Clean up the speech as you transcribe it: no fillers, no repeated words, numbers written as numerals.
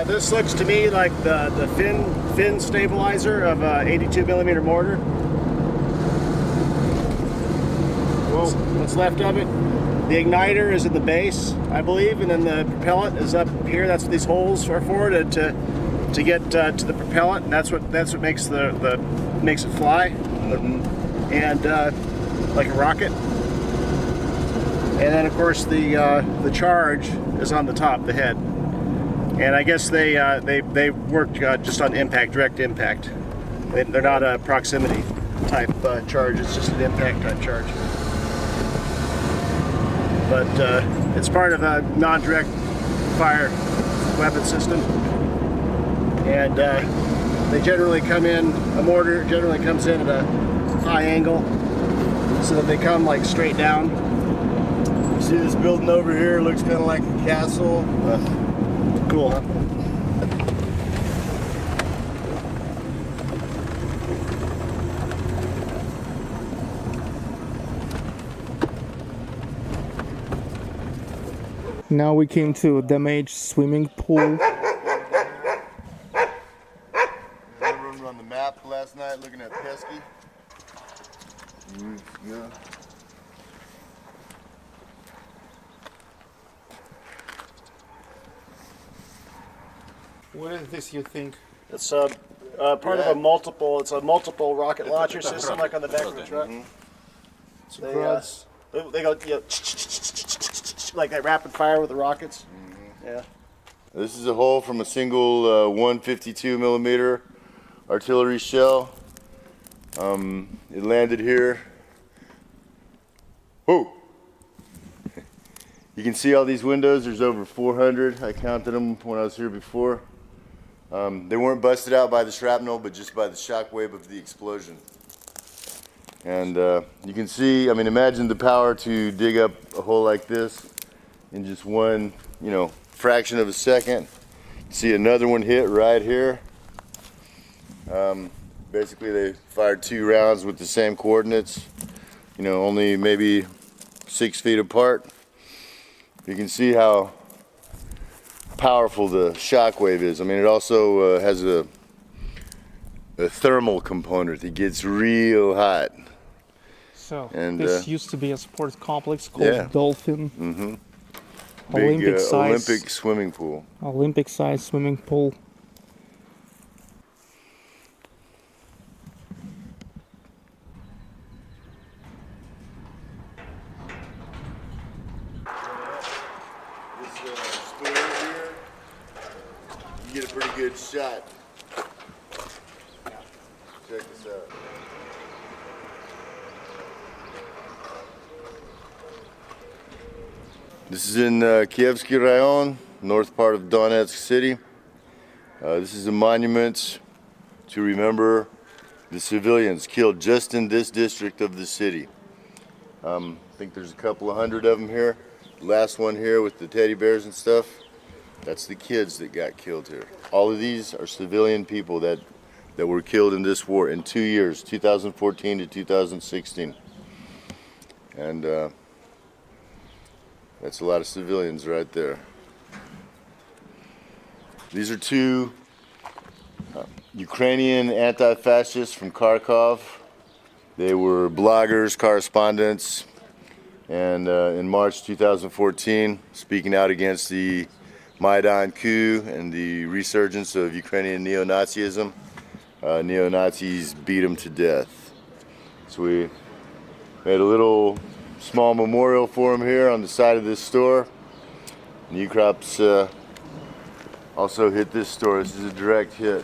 This looks to me like the fin stabilizer of a 82 millimeter mortar. What's left of it. The igniter is in the base, I believe, and then the propellant is up here. That's what these holes are for, to get to the propellant, and that's what makes makes it fly, and like a rocket. And then of course the charge is on the top, the head. And I guess they work just on impact, direct impact. They're not a proximity type charge. It's just an impact type charge. But it's part of a non-direct fire weapon system. And they generally come in, a mortar generally comes in at a high angle, so that they come like straight down. You see this building over here? Looks kind of like a castle. Cool, huh? Now we came to a damaged swimming pool. Everyone on the map last night looking at Pesky. Yeah. What is this, you think? It's part of a multiple. It's a multiple rocket launcher system, like on the back of the truck. They go, like that rapid fire with the rockets. Yeah. This is a hole from a single 152 millimeter artillery shell. It landed here. Oh! You can see all these windows. There's over 400. I counted them when I was here before. They weren't busted out by the shrapnel, but just by the shock wave of the explosion. And you can see, I mean, imagine the power to dig up a hole like this in just one, fraction of a second. See another one hit right here. Basically, they fired 2 rounds with the same coordinates, only maybe 6 feet apart. You can see how powerful the shock wave is. I mean, it also has a thermal component. It gets real hot. So, and, this used to be a sports complex called Dolphin. Mm-hmm. Olympic Big size. Olympic swimming pool. Olympic size swimming pool. This store here, you get a pretty good shot. Check this out. This is in Kievsky Rayon, north part of Donetsk city. This is a monument to remember the civilians killed just in this district of the city. I think there's a couple of hundred of them here. The last one here with the teddy bears and stuff, that's the kids that got killed here. All of these are civilian people that were killed in this war in 2 years, 2014 to 2016. And that's a lot of civilians right there. These are 2 Ukrainian anti-fascists from Kharkov. They were bloggers, correspondents, and in March 2014, speaking out against the Maidan coup and the resurgence of Ukrainian neo-Nazism, neo-Nazis beat them to death. So we made a little small memorial for him here on the side of this store. And Ukrops also hit this store. This is a direct hit.